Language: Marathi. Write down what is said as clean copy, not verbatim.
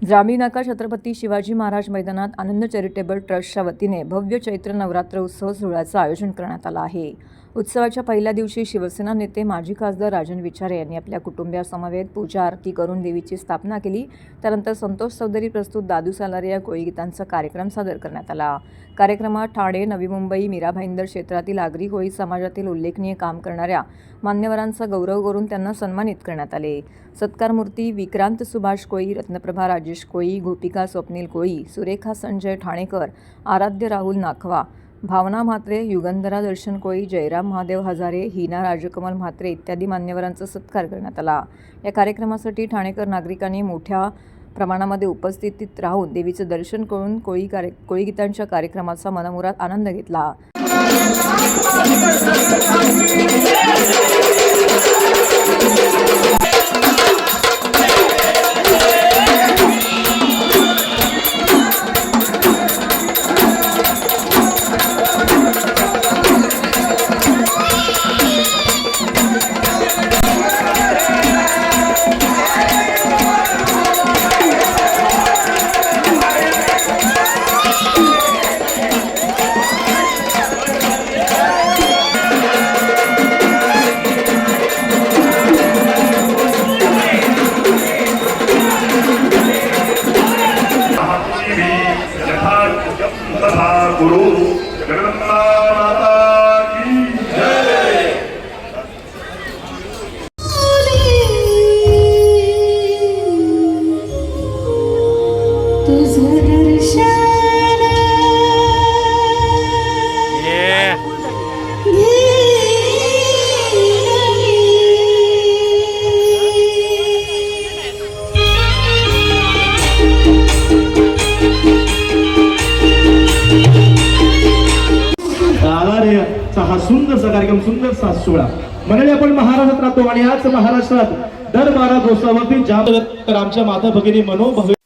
जांभी नाका छत्रपती शिवाजी महाराज मैदानात आनंद चॅरिटेबल ट्रस्टच्या वतीने भव्य चैत्र नवरात्र उत्सव सोहळ्याचं आयोजन करण्यात आलं आहे। उत्सवाच्या पहिल्या दिवशी शिवसेना नेते माजी खासदार राजन विचारे यांनी आपल्या कुटुंबियासमवेत पूजा आरती करून देवीची स्थापना केली। त्यानंतर संतोष चौधरी प्रस्तुत दादू सालारे या कोळी गीतांचा कार्यक्रम सादर करण्यात आला। कार्यक्रमात ठाणे, नवी मुंबई, मीरा भाईंदर क्षेत्रातील आगरी कोळी समाजातील उल्लेखनीय काम करणाऱ्या मान्यवरांचा गौरव करून त्यांना सन्मानित करण्यात आले। सत्कारमूर्ती विक्रांत सुभाष कोळी, रत्नप्रभा राजेश कोळी, गोपिका स्वप्नील कोळी, सुरेखा संजय ठाणेकर, आराध्य राहुल नाखवा, भावना म्हात्रे, युगंधरा दर्शन कोळी, जयराम महादेव हजारे, हिना राजकमल म्हात्रे इत्यादी मान्यवरांचा सत्कार करण्यात आला। या कार्यक्रमासाठी ठाणेकर नागरिकांनी मोठ्या प्रमाणामध्ये उपस्थित राहून देवीचं दर्शन करून कोळी गीतांच्या कार्यक्रमाचा मनमुराद आनंद घेतला। गुरु जगन्नाथ माता की जय। तुझं दर्शन हा सुंदरसा कार्यक्रम, सुंदरसा सोहळा म्हणाले आपण महाराष्ट्रात राहतो आणि आज महाराष्ट्रात दर 12 दिवसावरती ज्या तर आमच्या माता भगिनी मनोभावे